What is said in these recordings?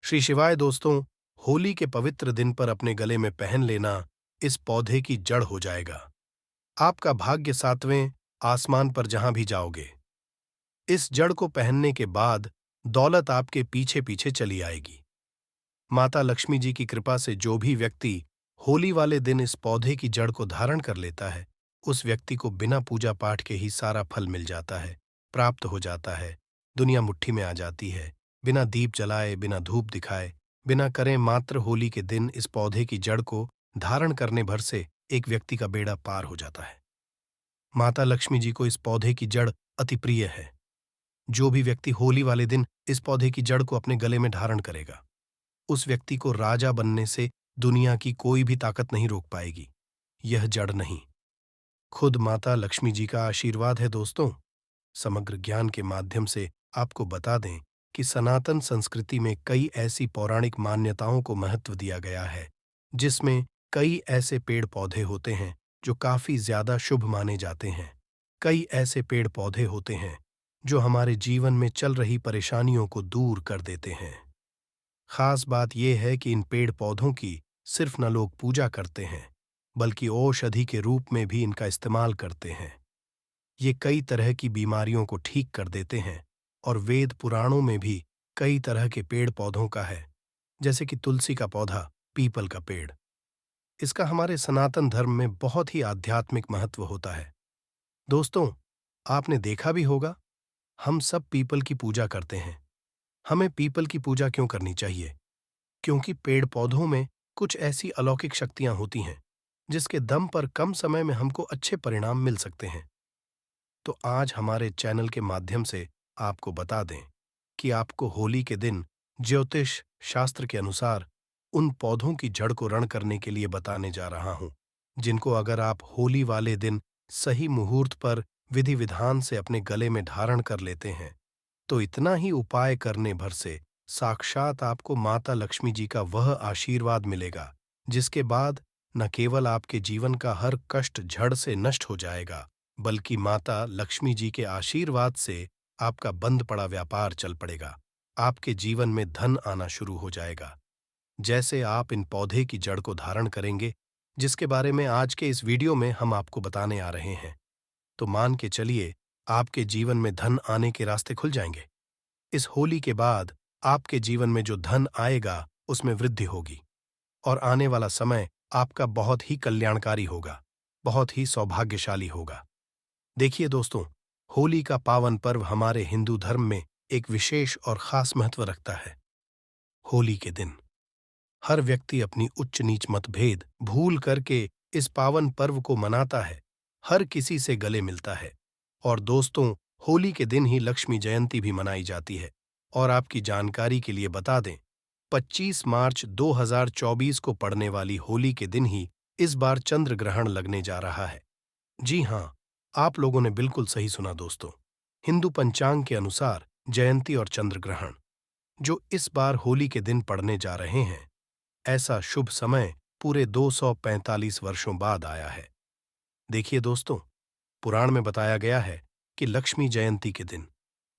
श्री शिवाय दोस्तों, होली के पवित्र दिन पर अपने गले में पहन लेना इस पौधे की जड़ हो जाएगा। आपका भाग्य सातवें आसमान पर जहां भी जाओगे। इस जड़ को पहनने के बाद दौलत आपके पीछे पीछे चली आएगी। माता लक्ष्मी जी की कृपा से जो भी व्यक्ति होली वाले दिन इस पौधे की जड़ को धारण कर लेता है, उस व्यक्ति को बिना पूजा पाठ के ही सारा फल मिल जाता है, प्राप्त हो जाता है, दुनिया मुट्ठी में आ जाती है। बिना दीप जलाए, बिना धूप दिखाए, बिना करें मात्र होली के दिन इस पौधे की जड़ को धारण करने भर से एक व्यक्ति का बेड़ा पार हो जाता है। माता लक्ष्मी जी को इस पौधे की जड़ अति प्रिय है। जो भी व्यक्ति होली वाले दिन इस पौधे की जड़ को अपने गले में धारण करेगा, उस व्यक्ति को राजा बनने से दुनिया की कोई भी ताकत नहीं रोक पाएगी। यह जड़ नहीं, खुद माता लक्ष्मी जी का आशीर्वाद है दोस्तों। समग्र ज्ञान के माध्यम से आपको बता दें कि सनातन संस्कृति में कई ऐसी पौराणिक मान्यताओं को महत्व दिया गया है, जिसमें कई ऐसे पेड़ पौधे होते हैं जो काफी ज्यादा शुभ माने जाते हैं। कई ऐसे पेड़ पौधे होते हैं जो हमारे जीवन में चल रही परेशानियों को दूर कर देते हैं। खास बात यह है कि इन पेड़ पौधों की सिर्फ न लोग पूजा करते हैं, बल्कि औषधि के रूप में भी इनका इस्तेमाल करते हैं। ये कई तरह की बीमारियों को ठीक कर देते हैं और वेद पुराणों में भी कई तरह के पेड़ पौधों का है, जैसे कि तुलसी का पौधा, पीपल का पेड़। इसका हमारे सनातन धर्म में बहुत ही आध्यात्मिक महत्व होता है। दोस्तों, आपने देखा भी होगा, हम सब पीपल की पूजा करते हैं। हमें पीपल की पूजा क्यों करनी चाहिए? क्योंकि पेड़ पौधों में कुछ ऐसी अलौकिक शक्तियां होती हैं जिसके दम पर कम समय में हमको अच्छे परिणाम मिल सकते हैं। तो आज हमारे चैनल के माध्यम से आपको बता दें कि आपको होली के दिन ज्योतिष शास्त्र के अनुसार उन पौधों की जड़ को रण करने के लिए बताने जा रहा हूं, जिनको अगर आप होली वाले दिन सही मुहूर्त पर विधि विधान से अपने गले में धारण कर लेते हैं, तो इतना ही उपाय करने भर से साक्षात आपको माता लक्ष्मी जी का वह आशीर्वाद मिलेगा, जिसके बाद न केवल आपके जीवन का हर कष्ट झड़ से नष्ट हो जाएगा, बल्कि माता लक्ष्मी जी के आशीर्वाद से आपका बंद पड़ा व्यापार चल पड़ेगा। आपके जीवन में धन आना शुरू हो जाएगा। जैसे आप इन पौधे की जड़ को धारण करेंगे, जिसके बारे में आज के इस वीडियो में हम आपको बताने आ रहे हैं, तो मान के चलिए आपके जीवन में धन आने के रास्ते खुल जाएंगे। इस होली के बाद आपके जीवन में जो धन आएगा उसमें वृद्धि होगी और आने वाला समय आपका बहुत ही कल्याणकारी होगा, बहुत ही सौभाग्यशाली होगा। देखिए दोस्तों, होली का पावन पर्व हमारे हिंदू धर्म में एक विशेष और खास महत्व रखता है। होली के दिन हर व्यक्ति अपनी उच्च नीच मतभेद भूल करके इस पावन पर्व को मनाता है, हर किसी से गले मिलता है। और दोस्तों, होली के दिन ही लक्ष्मी जयंती भी मनाई जाती है। और आपकी जानकारी के लिए बता दें, 25 मार्च 2024 को पड़ने वाली होली के दिन ही इस बार चंद्र ग्रहण लगने जा रहा है। जी हां, आप लोगों ने बिल्कुल सही सुना दोस्तों। हिंदू पंचांग के अनुसार जयंती और चंद्र ग्रहण जो इस बार होली के दिन पड़ने जा रहे हैं, ऐसा शुभ समय पूरे 245 वर्षों बाद आया है। देखिए दोस्तों, पुराण में बताया गया है कि लक्ष्मी जयंती के दिन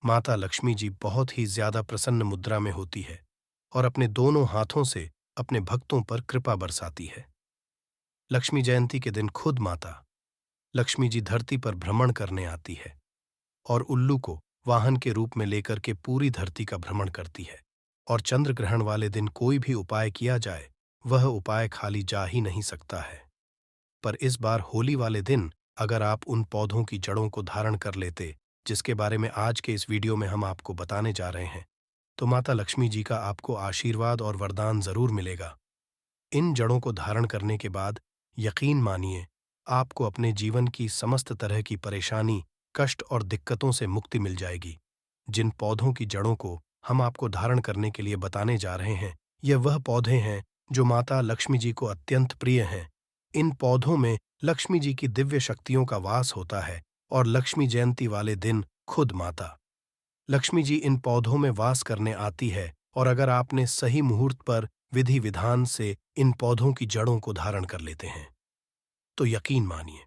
माता लक्ष्मी जी बहुत ही ज्यादा प्रसन्न मुद्रा में होती है और अपने दोनों हाथों से अपने भक्तों पर कृपा बरसाती है। लक्ष्मी जयंती के दिन खुद माता लक्ष्मी जी धरती पर भ्रमण करने आती है और उल्लू को वाहन के रूप में लेकर के पूरी धरती का भ्रमण करती है। और चंद्र ग्रहण वाले दिन कोई भी उपाय किया जाए, वह उपाय खाली जा ही नहीं सकता है। पर इस बार होली वाले दिन अगर आप उन पौधों की जड़ों को धारण कर लेते, जिसके बारे में आज के इस वीडियो में हम आपको बताने जा रहे हैं, तो माता लक्ष्मी जी का आपको आशीर्वाद और वरदान जरूर मिलेगा। इन जड़ों को धारण करने के बाद यकीन मानिए, आपको अपने जीवन की समस्त तरह की परेशानी, कष्ट और दिक्कतों से मुक्ति मिल जाएगी। जिन पौधों की जड़ों को हम आपको धारण करने के लिए बताने जा रहे हैं, ये वह पौधे हैं जो माता लक्ष्मी जी को अत्यंत प्रिय हैं। इन पौधों में लक्ष्मी जी की दिव्य शक्तियों का वास होता है और लक्ष्मी जयंती वाले दिन खुद माता लक्ष्मी जी इन पौधों में वास करने आती है। और अगर आपने सही मुहूर्त पर विधि विधान से इन पौधों की जड़ों को धारण कर लेते हैं, तो यकीन मानिए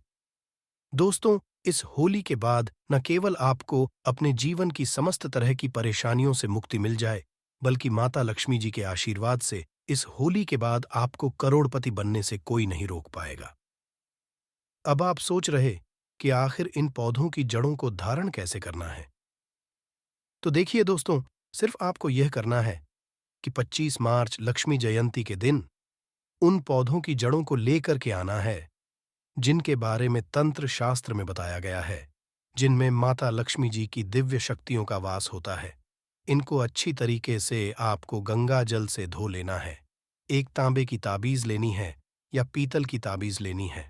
दोस्तों, इस होली के बाद न केवल आपको अपने जीवन की समस्त तरह की परेशानियों से मुक्ति मिल जाए, बल्कि माता लक्ष्मी जी के आशीर्वाद से इस होली के बाद आपको करोड़पति बनने से कोई नहीं रोक पाएगा। अब आप सोच रहे कि आखिर इन पौधों की जड़ों को धारण कैसे करना है। तो देखिए दोस्तों, सिर्फ आपको यह करना है कि 25 मार्च लक्ष्मी जयंती के दिन उन पौधों की जड़ों को लेकर के आना है जिनके बारे में तंत्र शास्त्र में बताया गया है, जिनमें माता लक्ष्मी जी की दिव्य शक्तियों का वास होता है। इनको अच्छी तरीके से आपको गंगा जल से धो लेना है। एक तांबे की ताबीज लेनी है या पीतल की ताबीज लेनी है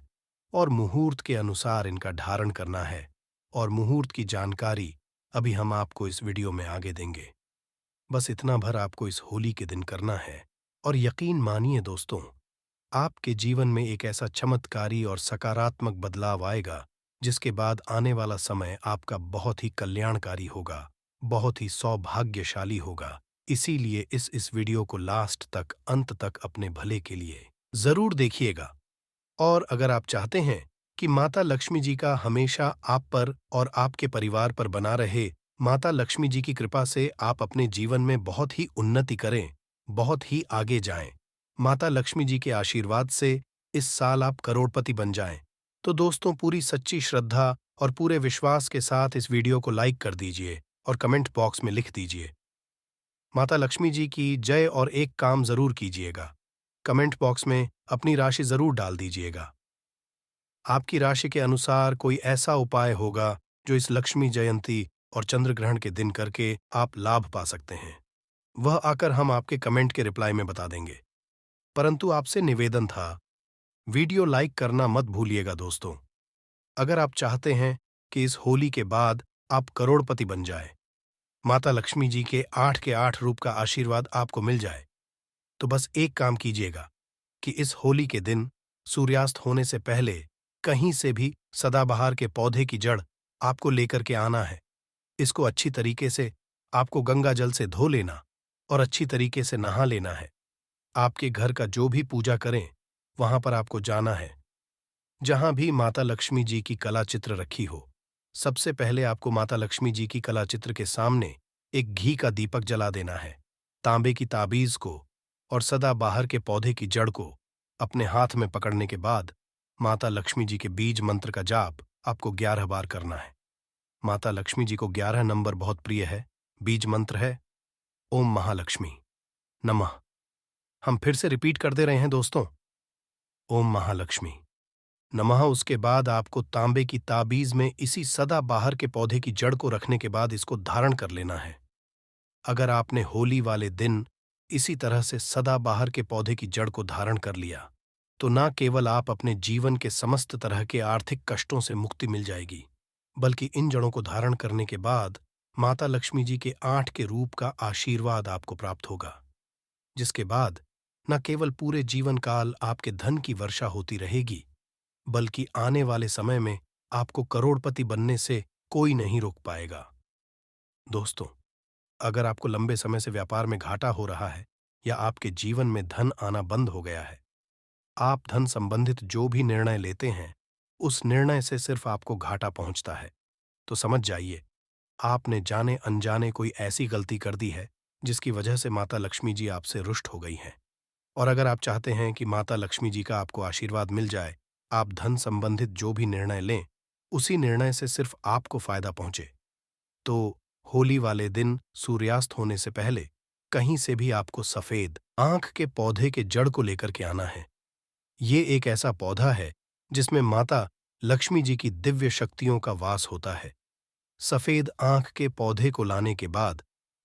और मुहूर्त के अनुसार इनका धारण करना है। और मुहूर्त की जानकारी अभी हम आपको इस वीडियो में आगे देंगे। बस इतना भर आपको इस होली के दिन करना है और यकीन मानिए दोस्तों, आपके जीवन में एक ऐसा चमत्कारी और सकारात्मक बदलाव आएगा जिसके बाद आने वाला समय आपका बहुत ही कल्याणकारी होगा, बहुत ही सौभाग्यशाली होगा। इसीलिए इस वीडियो को लास्ट तक, अंत तक अपने भले के लिए जरूर देखिएगा। और अगर आप चाहते हैं कि माता लक्ष्मी जी का हमेशा आप पर और आपके परिवार पर बना रहे, माता लक्ष्मी जी की कृपा से आप अपने जीवन में बहुत ही उन्नति करें, बहुत ही आगे जाएं, माता लक्ष्मी जी के आशीर्वाद से इस साल आप करोड़पति बन जाएं, तो दोस्तों पूरी सच्ची श्रद्धा और पूरे विश्वास के साथ इस वीडियो को लाइक कर दीजिए और कमेंट बॉक्स में लिख दीजिए माता लक्ष्मी जी की जय। और एक काम जरूर कीजिएगा, कमेंट बॉक्स में अपनी राशि जरूर डाल दीजिएगा। आपकी राशि के अनुसार कोई ऐसा उपाय होगा जो इस लक्ष्मी जयंती और चंद्र ग्रहण के दिन करके आप लाभ पा सकते हैं, वह आकर हम आपके कमेंट के रिप्लाई में बता देंगे। परंतु आपसे निवेदन था, वीडियो लाइक करना मत भूलिएगा दोस्तों। अगर आप चाहते हैं कि इस होली के बाद आप करोड़पति बन जाए, माता लक्ष्मी जी के 8 रूप का आशीर्वाद आपको मिल जाए, तो बस एक काम कीजिएगा कि इस होली के दिन सूर्यास्त होने से पहले कहीं से भी सदाबहार के पौधे की जड़ आपको लेकर के आना है। इसको अच्छी तरीके से आपको गंगा जल से धो लेना और अच्छी तरीके से नहा लेना है। आपके घर का जो भी पूजा करें वहां पर आपको जाना है, जहां भी माता लक्ष्मी जी की कला चित्र रखी हो। सबसे पहले आपको माता लक्ष्मी जी की कला चित्र के सामने एक घी का दीपक जला देना है। तांबे की ताबीज को और सदाबहार के पौधे की जड़ को अपने हाथ में पकड़ने के बाद माता लक्ष्मी जी के बीज मंत्र का जाप आपको 11 बार करना है। माता लक्ष्मी जी को 11 नंबर बहुत प्रिय है। बीज मंत्र है ओम महालक्ष्मी नमः। हम फिर से रिपीट कर दे रहे हैं दोस्तों, ओम महालक्ष्मी नमः। उसके बाद आपको तांबे की ताबीज में इसी सदाबहार के पौधे की जड़ को रखने के बाद इसको धारण कर लेना है। अगर आपने होली वाले दिन इसी तरह से सदाबहार के पौधे की जड़ को धारण कर लिया तो न केवल आप अपने जीवन के समस्त तरह के आर्थिक कष्टों से मुक्ति मिल जाएगी, बल्कि इन जड़ों को धारण करने के बाद माता लक्ष्मी जी के 8 के रूप का आशीर्वाद आपको प्राप्त होगा, जिसके बाद न केवल पूरे जीवन काल आपके धन की वर्षा होती रहेगी, बल्कि आने वाले समय में आपको करोड़पति बनने से कोई नहीं रोक पाएगा। दोस्तों, अगर आपको लंबे समय से व्यापार में घाटा हो रहा है या आपके जीवन में धन आना बंद हो गया है, आप धन संबंधित जो भी निर्णय लेते हैं उस निर्णय से सिर्फ आपको घाटा पहुंचता है, तो समझ जाइए आपने जाने अनजाने कोई ऐसी गलती कर दी है जिसकी वजह से माता लक्ष्मी जी आपसे रुष्ट हो गई हैं। और अगर आप चाहते हैं कि माता लक्ष्मी जी का आपको आशीर्वाद मिल जाए, आप धन संबंधित जो भी निर्णय लें उसी निर्णय से सिर्फ आपको फायदा पहुंचे, तो होली वाले दिन सूर्यास्त होने से पहले कहीं से भी आपको सफेद आंख के पौधे के जड़ को लेकर के आना है। ये एक ऐसा पौधा है जिसमें माता लक्ष्मी जी की दिव्य शक्तियों का वास होता है। सफेद आंख के पौधे को लाने के बाद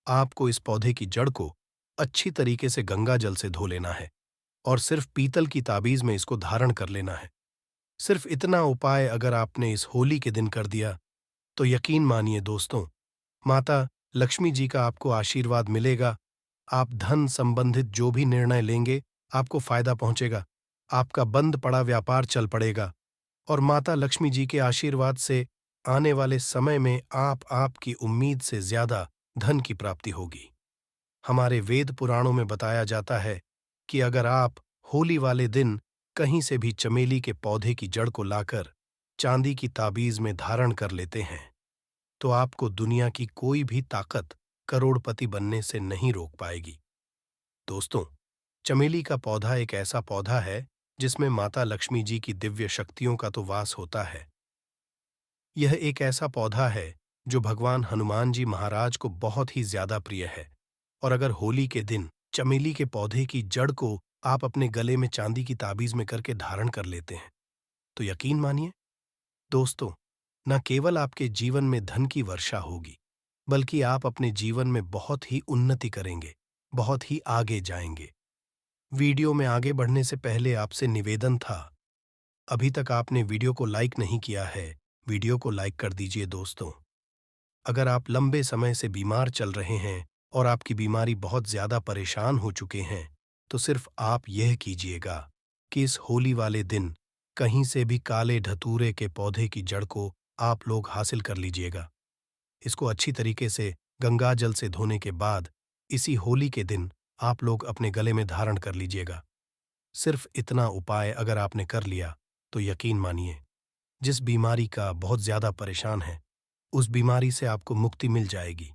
आपको इस पौधे की जड़ को अच्छी तरीके से गंगा जल से धो लेना है और सिर्फ पीतल की ताबीज में इसको धारण कर लेना है। सिर्फ इतना उपाय अगर आपने इस होली के दिन कर दिया तो यकीन मानिए दोस्तों, माता लक्ष्मी जी का आपको आशीर्वाद मिलेगा। आप धन संबंधित जो भी निर्णय लेंगे आपको फायदा पहुंचेगा, आपका बंद पड़ा व्यापार चल पड़ेगा और माता लक्ष्मी जी के आशीर्वाद से आने वाले समय में आपकी उम्मीद से ज्यादा धन की प्राप्ति होगी। हमारे वेद पुराणों में बताया जाता है कि अगर आप होली वाले दिन कहीं से भी चमेली के पौधे की जड़ को लाकर चांदी की ताबीज में धारण कर लेते हैं तो आपको दुनिया की कोई भी ताकत करोड़पति बनने से नहीं रोक पाएगी। दोस्तों, चमेली का पौधा एक ऐसा पौधा है जिसमें माता लक्ष्मी जी की दिव्य शक्तियों का तो वास होता है। यह एक ऐसा पौधा है जो भगवान हनुमान जी महाराज को बहुत ही ज्यादा प्रिय है। और अगर होली के दिन चमेली के पौधे की जड़ को आप अपने गले में चांदी की ताबीज में करके धारण कर लेते हैं, तो यकीन मानिए दोस्तों, न केवल आपके जीवन में धन की वर्षा होगी, बल्कि आप अपने जीवन में बहुत ही उन्नति करेंगे, बहुत ही आगे जाएंगे। वीडियो में आगे बढ़ने से पहले आपसे निवेदन था, अभी तक आपने वीडियो को लाइक नहीं किया है, वीडियो को लाइक कर दीजिए दोस्तों। अगर आप लंबे समय से बीमार चल रहे हैं और आपकी बीमारी बहुत ज्यादा परेशान हो चुके हैं, तो सिर्फ आप यह कीजिएगा कि इस होली वाले दिन कहीं से भी काले धतूरे के पौधे की जड़ को आप लोग हासिल कर लीजिएगा। इसको अच्छी तरीके से गंगा जल से धोने के बाद इसी होली के दिन आप लोग अपने गले में धारण कर लीजिएगा। सिर्फ इतना उपाय अगर आपने कर लिया तो यकीन मानिए, जिस बीमारी का बहुत ज्यादा परेशान है उस बीमारी से आपको मुक्ति मिल जाएगी।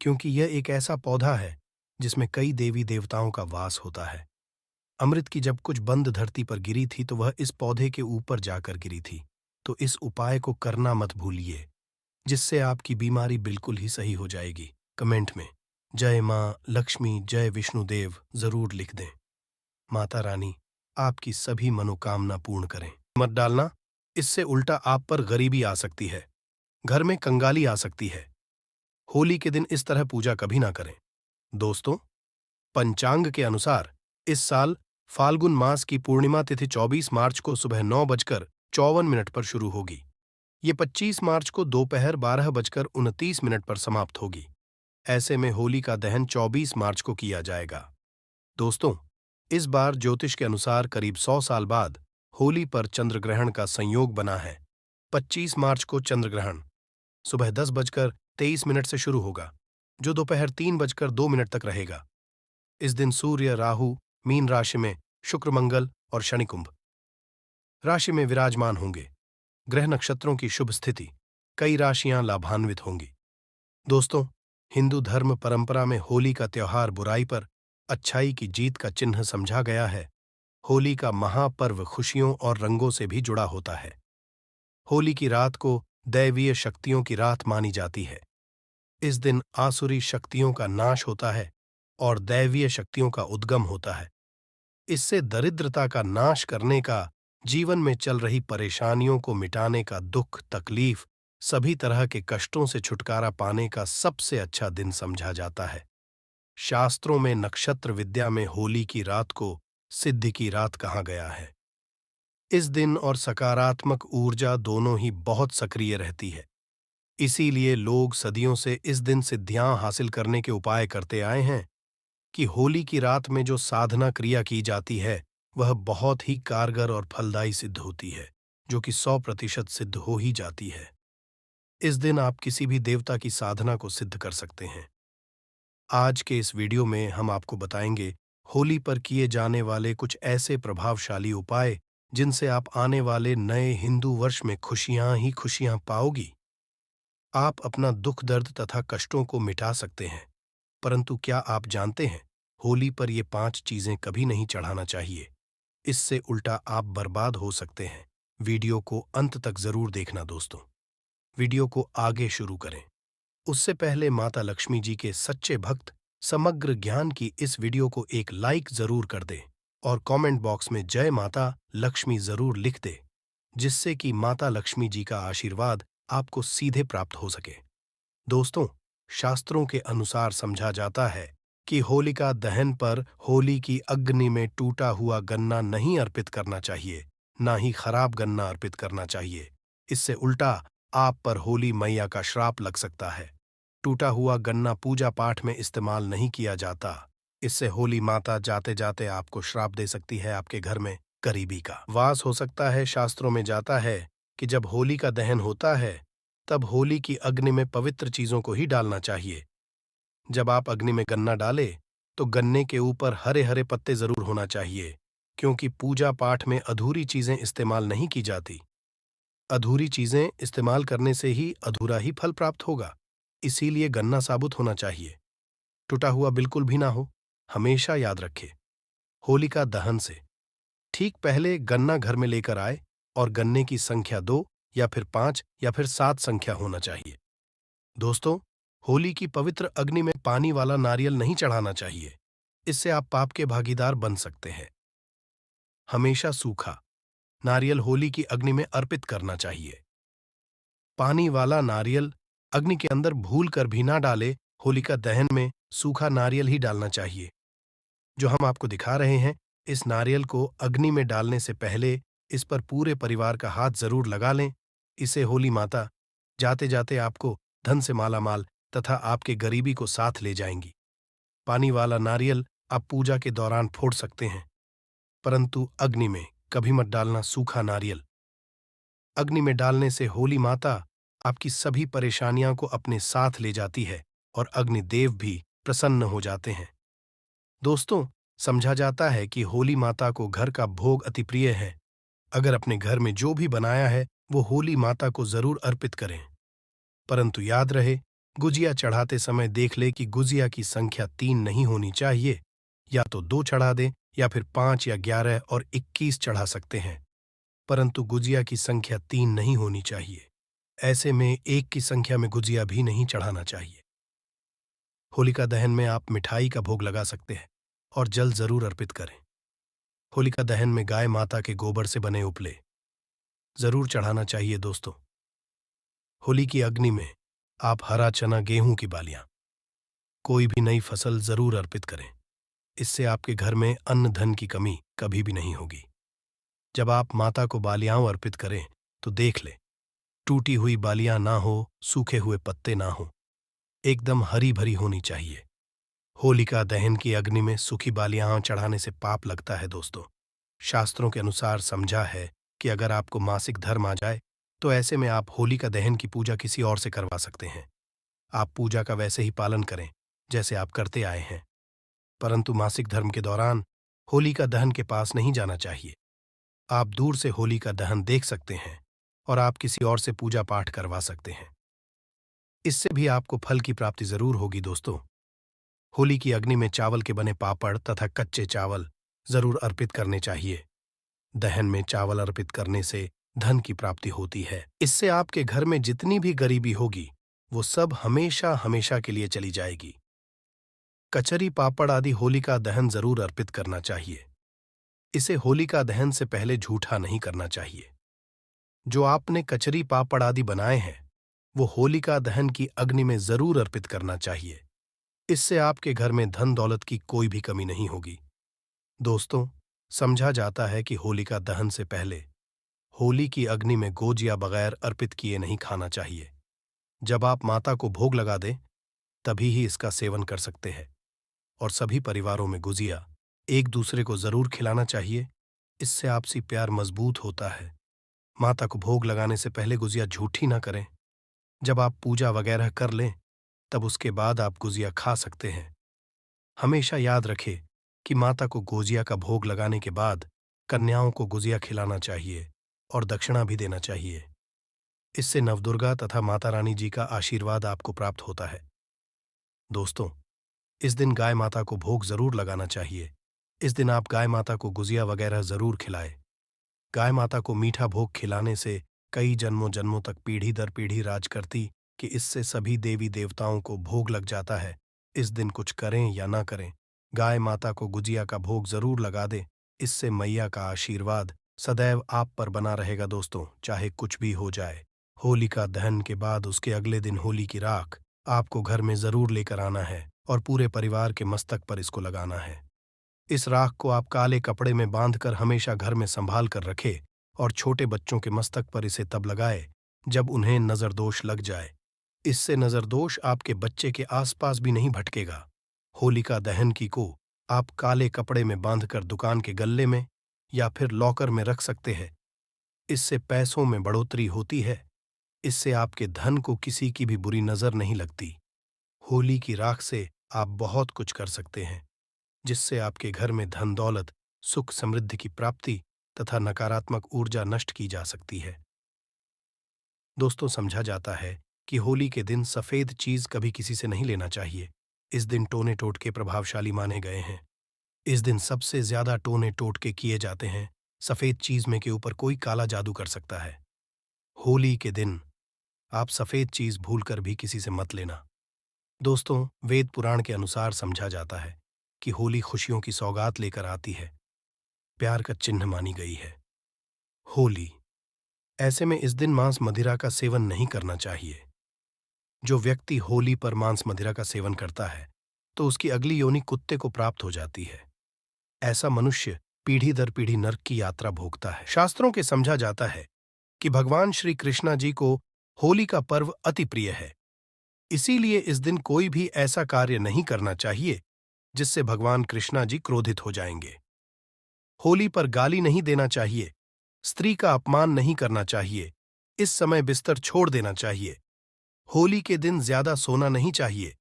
क्योंकि यह एक ऐसा पौधा है जिसमें कई देवी देवताओं का वास होता है। अमृत की जब कुछ बंद धरती पर गिरी थी तो वह इस पौधे के ऊपर जाकर गिरी थी। तो इस उपाय को करना मत भूलिए, जिससे आपकी बीमारी बिल्कुल ही सही हो जाएगी। कमेंट में जय मां लक्ष्मी जय विष्णुदेव जरूर लिख दें। माता रानी आपकी सभी मनोकामना पूर्ण करें। मत डालना, इससे उल्टा आप पर गरीबी आ सकती है, घर में कंगाली आ सकती है। होली के दिन इस तरह पूजा कभी ना करें। दोस्तों, पंचांग के अनुसार इस साल फाल्गुन मास की पूर्णिमा तिथि 24 मार्च को सुबह 9:54 पर शुरू होगी। ये 25 मार्च को दोपहर 12:29 पर समाप्त होगी। ऐसे में होली का दहन 24 मार्च को किया जाएगा। दोस्तों, इस बार ज्योतिष के अनुसार करीब 100 साल बाद होली पर चंद्रग्रहण का संयोग बना है। 25 मार्च को चंद्रग्रहण सुबह 10:23 से शुरू होगा, जो दोपहर 3:02 तक रहेगा। इस दिन सूर्य राहु मीन राशि में, शुक्र मंगल और शनि कुंभ राशि में विराजमान होंगे। ग्रह नक्षत्रों की शुभ स्थिति, कई राशियां लाभान्वित होंगी। दोस्तों, हिंदू धर्म परंपरा में होली का त्योहार बुराई पर अच्छाई की जीत का चिन्ह समझा गया है। होली का महापर्व खुशियों और रंगों से भी जुड़ा होता है। होली की रात को दैवीय शक्तियों की रात मानी जाती है। इस दिन आसुरी शक्तियों का नाश होता है और दैवीय शक्तियों का उद्गम होता है। इससे दरिद्रता का नाश करने का, जीवन में चल रही परेशानियों को मिटाने का, दुख तकलीफ सभी तरह के कष्टों से छुटकारा पाने का सबसे अच्छा दिन समझा जाता है। शास्त्रों में नक्षत्र विद्या में होली की रात को सिद्धि की रात कहा गया है। इस दिन और सकारात्मक ऊर्जा दोनों ही बहुत सक्रिय रहती है। इसीलिए लोग सदियों से इस दिन सिद्धियां हासिल करने के उपाय करते आए हैं कि होली की रात में जो साधना क्रिया की जाती है वह बहुत ही कारगर और फलदायी सिद्ध होती है, जो कि 100% सिद्ध हो ही जाती है। इस दिन आप किसी भी देवता की साधना को सिद्ध कर सकते हैं। आज के इस वीडियो में हम आपको बताएंगे होली पर किए जाने वाले कुछ ऐसे प्रभावशाली उपाय जिनसे आप आने वाले नए हिंदू वर्ष में खुशियां ही खुशियां पाओगी। आप अपना दुख दर्द तथा कष्टों को मिटा सकते हैं, परंतु क्या आप जानते हैं होली पर ये 5 चीजें कभी नहीं चढ़ाना चाहिए। इससे उल्टा आप बर्बाद हो सकते हैं। वीडियो को अंत तक जरूर देखना दोस्तों। वीडियो को आगे शुरू करें उससे पहले माता लक्ष्मी जी के सच्चे भक्त समग्र ज्ञान की इस वीडियो को एक लाइक जरूर कर दें और कमेंट बॉक्स में जय माता लक्ष्मी जरूर लिख दे, जिससे कि माता लक्ष्मी जी का आशीर्वाद आपको सीधे प्राप्त हो सके। दोस्तों, शास्त्रों के अनुसार समझा जाता है कि होलिका दहन पर होली की अग्नि में टूटा हुआ गन्ना नहीं अर्पित करना चाहिए, ना ही खराब गन्ना अर्पित करना चाहिए। इससे उल्टा आप पर होली मैया का श्राप लग सकता है। टूटा हुआ गन्ना पूजा पाठ में इस्तेमाल नहीं किया जाता। इससे होली माता जाते जाते आपको श्राप दे सकती है। आपके घर में गरीबी का वास हो सकता है। शास्त्रों में जाता है कि जब होली का दहन होता है तब होली की अग्नि में पवित्र चीजों को ही डालना चाहिए। जब आप अग्नि में गन्ना डालें तो गन्ने के ऊपर हरे हरे पत्ते जरूर होना चाहिए, क्योंकि पूजा पाठ में अधूरी चीजें इस्तेमाल नहीं की जाती। अधूरी चीजें इस्तेमाल करने से ही अधूरा ही फल प्राप्त होगा। इसीलिए गन्ना साबुत होना चाहिए, टूटा हुआ बिल्कुल भी ना हो। हमेशा याद रखें, होलिका दहन से ठीक पहले गन्ना घर में लेकर आए और गन्ने की संख्या 2 या फिर 5 या फिर 7 संख्या होना चाहिए। दोस्तों, होली की पवित्र अग्नि में पानी वाला नारियल नहीं चढ़ाना चाहिए। इससे आप पाप के भागीदार बन सकते हैं। हमेशा सूखा नारियल होली की अग्नि में अर्पित करना चाहिए। पानी वाला नारियल अग्नि के अंदर भूल कर भी ना डाले, होलिका दहन में सूखा नारियल ही डालना चाहिए। जो हम आपको दिखा रहे हैं, इस नारियल को अग्नि में डालने से पहले इस पर पूरे परिवार का हाथ जरूर लगा लें। इसे होली माता जाते जाते आपको धन से मालामाल तथा आपके गरीबी को साथ ले जाएंगी। पानी वाला नारियल आप पूजा के दौरान फोड़ सकते हैं, परंतु अग्नि में कभी मत डालना सूखा नारियल। अग्नि में डालने से होली माता आपकी सभी परेशानियां को अपने साथ ले जाती है और अग्निदेव भी प्रसन्न हो जाते हैं। दोस्तों, समझा जाता है कि होली माता को घर का भोग अति प्रिय है। अगर अपने घर में जो भी बनाया है वो होली माता को जरूर अर्पित करें। परंतु याद रहे, गुजिया चढ़ाते समय देख ले कि गुजिया की संख्या 3 नहीं होनी चाहिए। या तो 2 चढ़ा दें या फिर 5 या 11 और 21 चढ़ा सकते हैं, परंतु गुजिया की संख्या 3 नहीं होनी चाहिए। ऐसे में 1 की संख्या में गुजिया भी नहीं चढ़ाना चाहिए। होलिका दहन में आप मिठाई का भोग लगा सकते हैं और जल जरूर अर्पित करें। होलिका दहन में गाय माता के गोबर से बने उपले जरूर चढ़ाना चाहिए। दोस्तों, होली की अग्नि में आप हरा चना, गेहूं की बालियां, कोई भी नई फसल जरूर अर्पित करें। इससे आपके घर में अन्न धन की कमी कभी भी नहीं होगी। जब आप माता को बालियां अर्पित करें तो देख ले, टूटी हुई बालियां ना हो, सूखे हुए पत्ते ना हो, एकदम हरी भरी होनी चाहिए। होलिका दहन की अग्नि में सूखी बालियां चढ़ाने से पाप लगता है। दोस्तों, शास्त्रों के अनुसार समझा है कि अगर आपको मासिक धर्म आ जाए तो ऐसे में आप होलिका दहन की पूजा किसी और से करवा सकते हैं। आप पूजा का वैसे ही पालन करें जैसे आप करते आए हैं, परंतु मासिक धर्म के दौरान होलिका दहन के पास नहीं जाना चाहिए। आप दूर से होलिका दहन देख सकते हैं और आप किसी और से पूजा पाठ करवा सकते हैं। इससे भी आपको फल की प्राप्ति जरूर होगी। दोस्तों, होली की अग्नि में चावल के बने पापड़ तथा कच्चे चावल जरूर अर्पित करने चाहिए। दहन में चावल अर्पित करने से धन की प्राप्ति होती है। इससे आपके घर में जितनी भी गरीबी होगी वो सब हमेशा हमेशा के लिए चली जाएगी। कचरी, पापड़ आदि होलिका दहन जरूर अर्पित करना चाहिए। इसे होलिका दहन से पहले झूठा नहीं करना चाहिए। जो आपने कचरी, पापड़ आदि बनाए हैं वो होलिका दहन की अग्नि में जरूर अर्पित करना चाहिए। इससे आपके घर में धन दौलत की कोई भी कमी नहीं होगी। दोस्तों, समझा जाता है कि होलिका दहन से पहले होली की अग्नि में गोजिया बगैर अर्पित किए नहीं खाना चाहिए। जब आप माता को भोग लगा दें तभी ही इसका सेवन कर सकते हैं। और सभी परिवारों में गुजिया एक दूसरे को जरूर खिलाना चाहिए। इससे आपसी प्यार मजबूत होता है। माता को भोग लगाने से पहले गुजिया झूठी ना करें। जब आप पूजा वगैरह कर लें तब उसके बाद आप गुजिया खा सकते हैं। हमेशा याद रखें कि माता को गुजिया का भोग लगाने के बाद कन्याओं को गुजिया खिलाना चाहिए और दक्षिणा भी देना चाहिए। इससे नवदुर्गा तथा माता रानी जी का आशीर्वाद आपको प्राप्त होता है। दोस्तों, इस दिन गाय माता को भोग जरूर लगाना चाहिए। इस दिन आप गाय माता को गुजिया वगैरह जरूर खिलाएं। गाय माता को मीठा भोग खिलाने से कई जन्मों जन्मों तक पीढ़ी दर पीढ़ी राज करती कि इससे सभी देवी देवताओं को भोग लग जाता है। इस दिन कुछ करें या ना करें, गाय माता को गुजिया का भोग जरूर लगा दें। इससे मैया का आशीर्वाद सदैव आप पर बना रहेगा। दोस्तों, चाहे कुछ भी हो जाए, होलिका दहन के बाद उसके अगले दिन होली की राख आपको घर में जरूर लेकर आना है और पूरे परिवार के मस्तक पर इसको लगाना है। इस राख को आप काले कपड़े में बांधकर हमेशा घर में संभाल कर रखें और छोटे बच्चों के मस्तक पर इसे तब लगाए जब उन्हें नजरदोष लग जाए। इससे नजरदोष आपके बच्चे के आसपास भी नहीं भटकेगा। होलिका दहन की को आप काले कपड़े में बांधकर दुकान के गल्ले में या फिर लॉकर में रख सकते हैं। इससे पैसों में बढ़ोतरी होती है। इससे आपके धन को किसी की भी बुरी नजर नहीं लगती। होली की राख से आप बहुत कुछ कर सकते हैं, जिससे आपके घर में धन दौलत, सुख समृद्धि की प्राप्ति तथा नकारात्मक ऊर्जा नष्ट की जा सकती है। दोस्तों, समझा जाता है कि होली के दिन सफेद चीज कभी किसी से नहीं लेना चाहिए। इस दिन टोने टोटके प्रभावशाली माने गए हैं। इस दिन सबसे ज्यादा टोने टोटके किए जाते हैं। सफेद चीज में के ऊपर कोई काला जादू कर सकता है। होली के दिन आप सफेद चीज भूलकर भी किसी से मत लेना। दोस्तों, वेद पुराण के अनुसार समझा जाता है कि होली खुशियों की सौगात लेकर आती है, प्यार का चिन्ह मानी गई है। होली, ऐसे में इस दिन मांस मदिरा का सेवन नहीं करना चाहिए। जो व्यक्ति होली पर मांस मदिरा का सेवन करता है तो उसकी अगली योनि कुत्ते को प्राप्त हो जाती है। ऐसा मनुष्य पीढ़ी दर पीढ़ी नरक की यात्रा भोगता है। शास्त्रों के समझा जाता है कि भगवान श्री कृष्णा जी को होली का पर्व अति प्रिय है। इसीलिए इस दिन कोई भी ऐसा कार्य नहीं करना चाहिए जिससे भगवान कृष्णा जी क्रोधित हो जाएंगे। होली पर गाली नहीं देना चाहिए, स्त्री का अपमान नहीं करना चाहिए, इस समय बिस्तर छोड़ देना चाहिए। होली के दिन ज्यादा सोना नहीं चाहिए।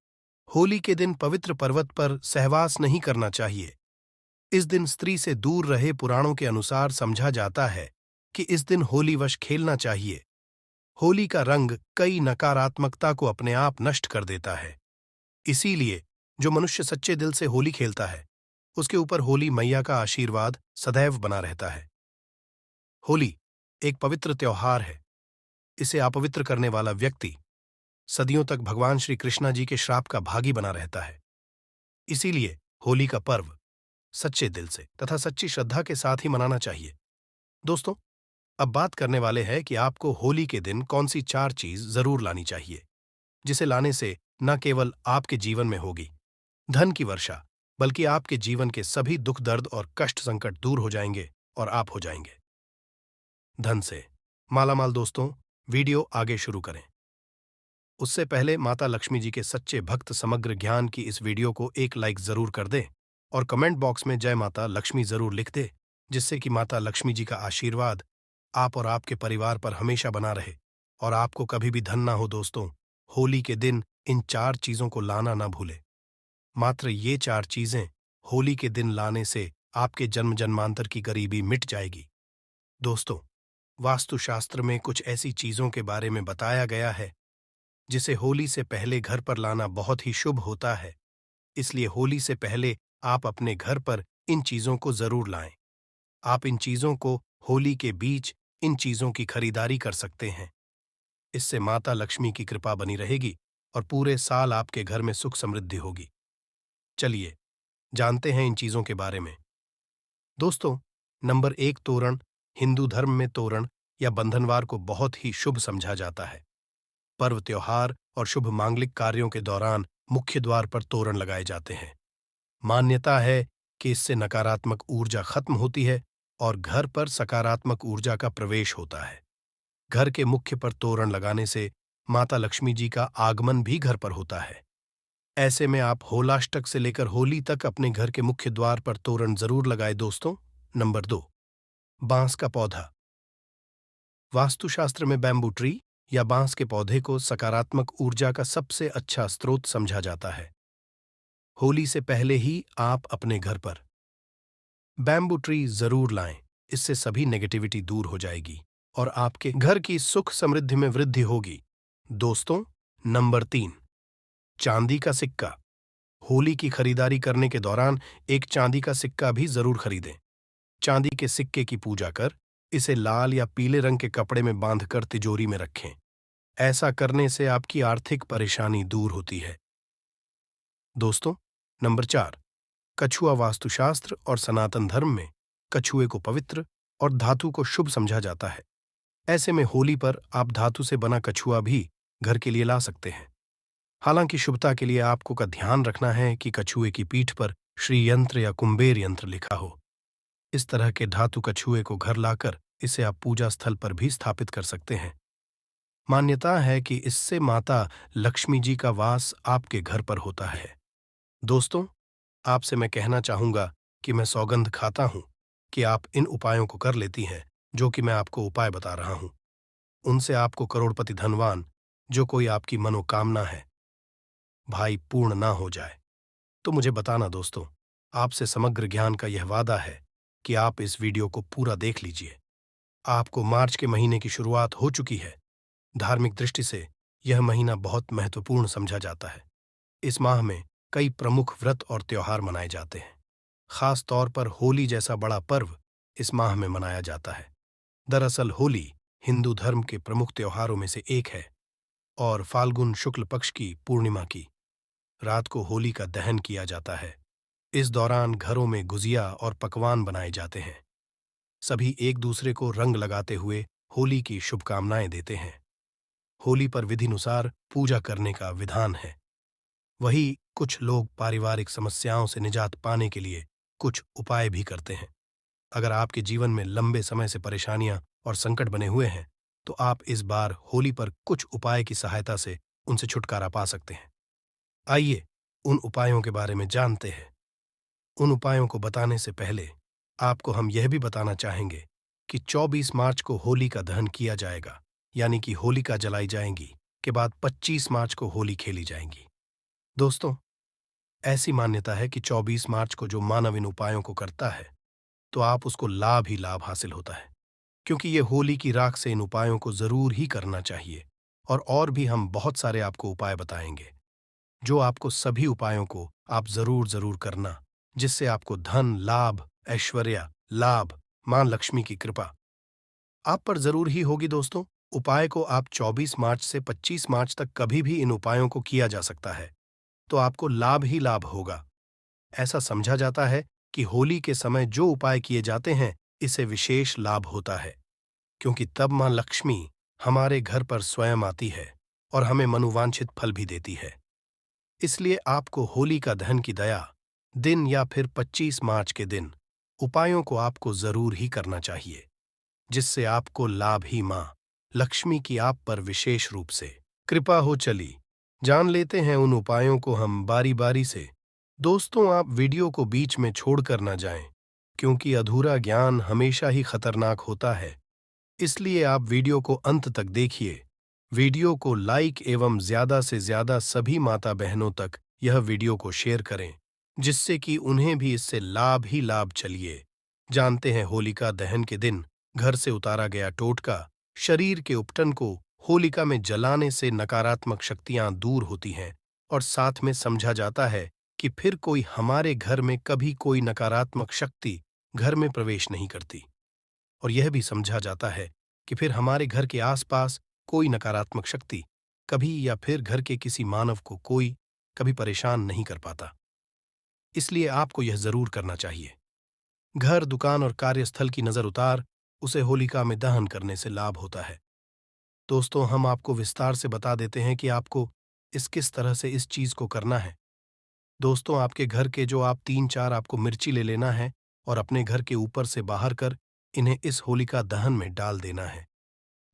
होली के दिन पवित्र पर्वत पर सहवास नहीं करना चाहिए। इस दिन स्त्री से दूर रहे। पुराणों के अनुसार समझा जाता है कि इस दिन होलीवश खेलना चाहिए। होली का रंग कई नकारात्मकता को अपने आप नष्ट कर देता है। इसीलिए जो मनुष्य सच्चे दिल से होली खेलता है उसके ऊपर होली मैया का आशीर्वाद सदैव बना रहता है। होली एक पवित्र त्योहार है। इसे अपवित्र करने वाला व्यक्ति सदियों तक भगवान श्री कृष्णा जी के श्राप का भागी बना रहता है। इसीलिए होली का पर्व सच्चे दिल से तथा सच्ची श्रद्धा के साथ ही मनाना चाहिए। दोस्तों, अब बात करने वाले हैं कि आपको होली के दिन कौन सी 4 चीज जरूर लानी चाहिए, जिसे लाने से न केवल आपके जीवन में होगी धन की वर्षा, बल्कि आपके जीवन के सभी दुख दर्द और कष्ट संकट दूर हो जाएंगे और आप हो जाएंगे धन से मालामाल। दोस्तों, वीडियो आगे शुरू करें उससे पहले माता लक्ष्मी जी के सच्चे भक्त समग्र ज्ञान की इस वीडियो को एक लाइक जरूर कर दें और कमेंट बॉक्स में जय माता लक्ष्मी जरूर लिख दे, जिससे कि माता लक्ष्मी जी का आशीर्वाद आप और आपके परिवार पर हमेशा बना रहे और आपको कभी भी धन ना हो। दोस्तों, होली के दिन इन 4 चीजों को लाना ना भूले। मात्र ये 4 चीजें होली के दिन लाने से आपके जन्म जन्मांतर की गरीबी मिट जाएगी। दोस्तों, वास्तुशास्त्र में कुछ ऐसी चीजों के बारे में बताया गया है जिसे होली से पहले घर पर लाना बहुत ही शुभ होता है। इसलिए होली से पहले आप अपने घर पर इन चीजों को जरूर लाएं। आप इन चीजों को होली के बीच इन चीजों की खरीदारी कर सकते हैं। इससे माता लक्ष्मी की कृपा बनी रहेगी और पूरे साल आपके घर में सुख समृद्धि होगी। चलिए जानते हैं इन चीजों के बारे में। दोस्तों, नंबर 1, तोरण। हिंदू धर्म में तोरण या बंधनवार को बहुत ही शुभ समझा जाता है। पर्व, त्योहार और शुभ मांगलिक कार्यों के दौरान मुख्य द्वार पर तोरण लगाए जाते हैं। मान्यता है कि इससे नकारात्मक ऊर्जा खत्म होती है और घर पर सकारात्मक ऊर्जा का प्रवेश होता है। घर के मुख्य पर तोरण लगाने से माता लक्ष्मी जी का आगमन भी घर पर होता है। ऐसे में आप होलाष्टक से लेकर होली तक अपने घर के मुख्य द्वार पर तोरण जरूर लगाए। दोस्तों, नंबर 2, बांस का पौधा। वास्तुशास्त्र में बैम्बू ट्री या बांस के पौधे को सकारात्मक ऊर्जा का सबसे अच्छा स्रोत समझा जाता है। होली से पहले ही आप अपने घर पर बैम्बू ट्री जरूर लाएं। इससे सभी नेगेटिविटी दूर हो जाएगी और आपके घर की सुख समृद्धि में वृद्धि होगी। दोस्तों, नंबर 3, चांदी का सिक्का। होली की खरीदारी करने के दौरान एक चांदी का सिक्का भी जरूर खरीदें। चांदी के सिक्के की पूजा कर इसे लाल या पीले रंग के कपड़े में बांधकर तिजोरी में रखें। ऐसा करने से आपकी आर्थिक परेशानी दूर होती है। दोस्तों, नंबर 4, कछुआ। वास्तुशास्त्र और सनातन धर्म में कछुए को पवित्र और धातु को शुभ समझा जाता है। ऐसे में होली पर आप धातु से बना कछुआ भी घर के लिए ला सकते हैं। हालांकि शुभता के लिए आपको का ध्यान रखना है कि कछुए की पीठ पर श्री यंत्र या कुंबेर यंत्र लिखा हो। इस तरह के धातु कछुए को घर लाकर इसे आप पूजा स्थल पर भी स्थापित कर सकते हैं। मान्यता है कि इससे माता लक्ष्मी जी का वास आपके घर पर होता है। दोस्तों, आपसे मैं कहना चाहूंगा कि मैं सौगंध खाता हूं कि आप इन उपायों को कर लेती हैं जो कि मैं आपको उपाय बता रहा हूं। उनसे आपको करोड़पति धनवान, जो कोई आपकी मनोकामना है, भाई पूर्ण ना हो जाए तो मुझे बताना। दोस्तों, आपसे समग्र ज्ञान का यह वादा है कि आप इस वीडियो को पूरा देख लीजिए। आपको मार्च के महीने की शुरुआत हो चुकी है। धार्मिक दृष्टि से यह महीना बहुत महत्वपूर्ण समझा जाता है। इस माह में कई प्रमुख व्रत और त्योहार मनाए जाते हैं। खास तौर पर होली जैसा बड़ा पर्व इस माह में मनाया जाता है। दरअसल होली हिंदू धर्म के प्रमुख त्योहारों में से एक है और फाल्गुन शुक्ल पक्ष की पूर्णिमा की रात को होली का दहन किया जाता है। इस दौरान घरों में गुजिया और पकवान बनाए जाते हैं। सभी एक दूसरे को रंग लगाते हुए होली की शुभकामनाएं देते हैं। होली पर विधिनुसार पूजा करने का विधान है। वही कुछ लोग पारिवारिक समस्याओं से निजात पाने के लिए कुछ उपाय भी करते हैं। अगर आपके जीवन में लंबे समय से परेशानियां और संकट बने हुए हैं, तो आप इस बार होली पर कुछ उपाय की सहायता से उनसे छुटकारा पा सकते हैं। आइए उन उपायों के बारे में जानते हैं। उन उपायों को बताने से पहले आपको हम यह भी बताना चाहेंगे कि 24 मार्च को होली का दहन किया जाएगा, यानी कि होलिका जलाई जाएंगी के बाद 25 मार्च को होली खेली जाएंगी। दोस्तों, ऐसी मान्यता है कि 24 मार्च को जो मानव इन उपायों को करता है, तो आप उसको लाभ ही लाभ हासिल होता है, क्योंकि ये होली की राख से इन उपायों को जरूर ही करना चाहिए। और भी हम बहुत सारे आपको उपाय बताएंगे, जो आपको सभी उपायों को आप जरूर जरूर करना, जिससे आपको धन लाभ, ऐश्वर्य लाभ, मां लक्ष्मी की कृपा आप पर जरूर ही होगी। दोस्तों, उपाय को आप 24 मार्च से 25 मार्च तक कभी भी इन उपायों को किया जा सकता है, तो आपको लाभ ही लाभ होगा। ऐसा समझा जाता है कि होली के समय जो उपाय किए जाते हैं, इससे विशेष लाभ होता है, क्योंकि तब मां लक्ष्मी हमारे घर पर स्वयं आती है और हमें मनोवांछित फल भी देती है। इसलिए आपको होली का दहन की दया दिन या फिर 25 मार्च के दिन उपायों को आपको जरूर ही करना चाहिए, जिससे आपको लाभ ही मां लक्ष्मी की आप पर विशेष रूप से कृपा हो। चली जान लेते हैं उन उपायों को हम बारी बारी से। दोस्तों, आप वीडियो को बीच में छोड़कर न जाएं, क्योंकि अधूरा ज्ञान हमेशा ही खतरनाक होता है। इसलिए आप वीडियो को अंत तक देखिए। वीडियो को लाइक एवं ज्यादा से ज्यादा सभी माता बहनों तक यह वीडियो को शेयर करें, जिससे कि उन्हें भी इससे लाभ ही लाभ। चलिए जानते हैं, होलिका दहन के दिन घर से उतारा गया टोटका शरीर के उपटन को होलिका में जलाने से नकारात्मक शक्तियां दूर होती हैं, और साथ में समझा जाता है कि फिर कोई हमारे घर में कभी कोई नकारात्मक शक्ति घर में प्रवेश नहीं करती। और यह भी समझा जाता है कि फिर हमारे घर के आसपास कोई नकारात्मक शक्ति कभी या फिर घर के किसी मानव को कोई कभी परेशान नहीं कर पाता। इसलिए आपको यह जरूर करना चाहिए। घर, दुकान और कार्यस्थल की नजर उतार उसे होलिका में दहन करने से लाभ होता है। दोस्तों, हम आपको विस्तार से बता देते हैं कि आपको किस तरह से इस चीज को करना है। दोस्तों, आपके घर के जो आप 3-4 आपको मिर्ची ले लेना है और अपने घर के ऊपर से बाहर कर इन्हें इस होलिका दहन में डाल देना है।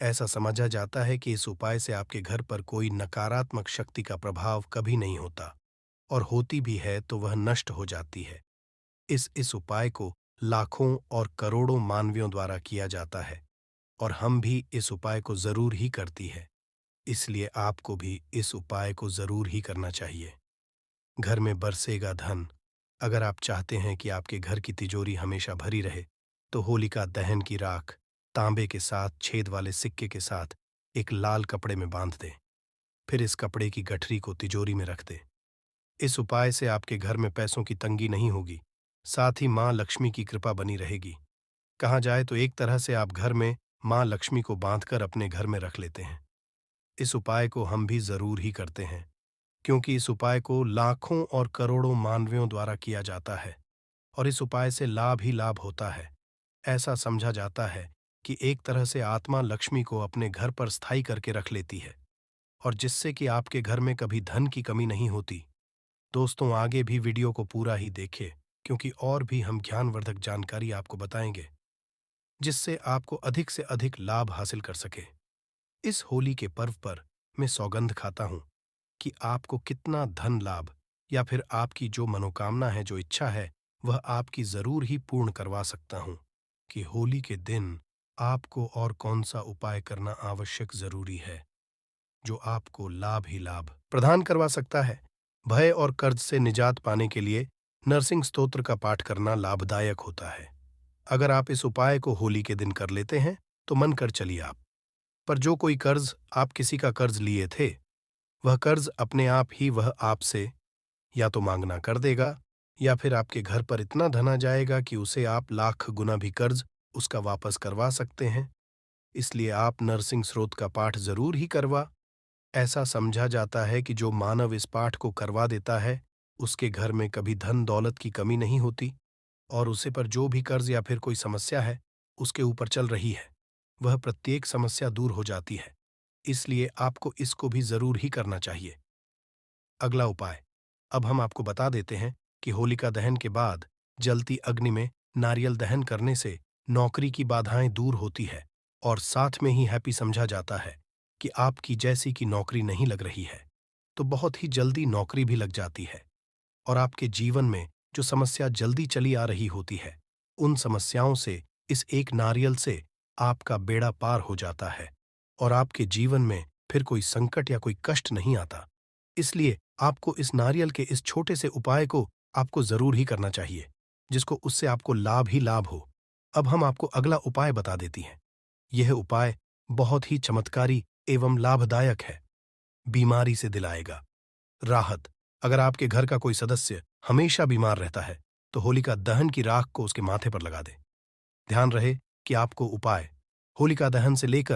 ऐसा समझा जाता है कि इस उपाय से आपके घर पर कोई नकारात्मक शक्ति का प्रभाव कभी नहीं होता, और होती भी है तो वह नष्ट हो जाती है। इस उपाय को लाखों और करोड़ों मानवियों द्वारा किया जाता है, और हम भी इस उपाय को जरूर ही करती है। इसलिए आपको भी इस उपाय को जरूर ही करना चाहिए। घर में बरसेगा धन। अगर आप चाहते हैं कि आपके घर की तिजोरी हमेशा भरी रहे, तो होलिका दहन की राख तांबे के साथ छेद वाले सिक्के के साथ एक लाल कपड़े में बांध दें। फिर इस कपड़े की गठरी को तिजोरी में रख दें। इस उपाय से आपके घर में पैसों की तंगी नहीं होगी, साथ ही मां लक्ष्मी की कृपा बनी रहेगी। कहा जाए तो एक तरह से आप घर में मां लक्ष्मी को बांधकर अपने घर में रख लेते हैं। इस उपाय को हम भी जरूर ही करते हैं, क्योंकि इस उपाय को लाखों और करोड़ों मानवियों द्वारा किया जाता है, और इस उपाय से लाभ ही लाभ होता है। ऐसा समझा जाता है कि एक तरह से आत्मा लक्ष्मी को अपने घर पर स्थायी करके रख लेती है, और जिससे कि आपके घर में कभी धन की कमी नहीं होती। दोस्तों, आगे भी वीडियो को पूरा ही देखें, क्योंकि और भी हम ज्ञानवर्धक जानकारी आपको बताएंगे, जिससे आपको अधिक से अधिक लाभ हासिल कर सके। इस होली के पर्व पर मैं सौगंध खाता हूं कि आपको कितना धन लाभ या फिर आपकी जो मनोकामना है, जो इच्छा है, वह आपकी जरूर ही पूर्ण करवा सकता हूं। कि होली के दिन आपको और कौन सा उपाय करना आवश्यक जरूरी है, जो आपको लाभ ही लाभ प्रदान करवा सकता है। भय और कर्ज से निजात पाने के लिए नरसिंह स्तोत्र का पाठ करना लाभदायक होता है। अगर आप इस उपाय को होली के दिन कर लेते हैं, तो मन कर चलिए आप पर जो कोई कर्ज आप किसी का कर्ज लिए थे, वह कर्ज अपने आप ही वह आपसे या तो मांगना कर देगा या फिर आपके घर पर इतना धन आ जाएगा कि उसे आप लाख गुना भी कर्ज उसका वापस करवा सकते हैं। इसलिए आप नरसिंह स्रोत का पाठ जरूर ही करवा। ऐसा समझा जाता है कि जो मानव इस पाठ को करवा देता है, उसके घर में कभी धन दौलत की कमी नहीं होती और उसे पर जो भी कर्ज या फिर कोई समस्या है उसके ऊपर चल रही है, वह प्रत्येक समस्या दूर हो जाती है। इसलिए आपको इसको भी जरूर ही करना चाहिए। अगला उपाय अब हम आपको बता देते हैं कि होलिका दहन के बाद जलती अग्नि में नारियल दहन करने से नौकरी की बाधाएं दूर होती है और साथ में ही हैप्पी समझा जाता है कि आपकी जैसी की नौकरी नहीं लग रही है तो बहुत ही जल्दी नौकरी भी लग जाती है और आपके जीवन में जो समस्या जल्दी चली आ रही होती है, उन समस्याओं से इस एक नारियल से आपका बेड़ा पार हो जाता है और आपके जीवन में फिर कोई संकट या कोई कष्ट नहीं आता। इसलिए आपको इस नारियल के इस छोटे से उपाय को आपको जरूर ही करना चाहिए, जिसको उससे आपको लाभ ही लाभ हो। अब हम आपको अगला उपाय बता देती हैं। यह उपाय बहुत ही चमत्कारी एवं लाभदायक है। बीमारी से दिलाएगा राहत। अगर आपके घर का कोई सदस्य हमेशा बीमार रहता है तो होलिका दहन की राख को उसके माथे पर लगा दें। ध्यान रहे कि आपको उपाय होलिका दहन से लेकर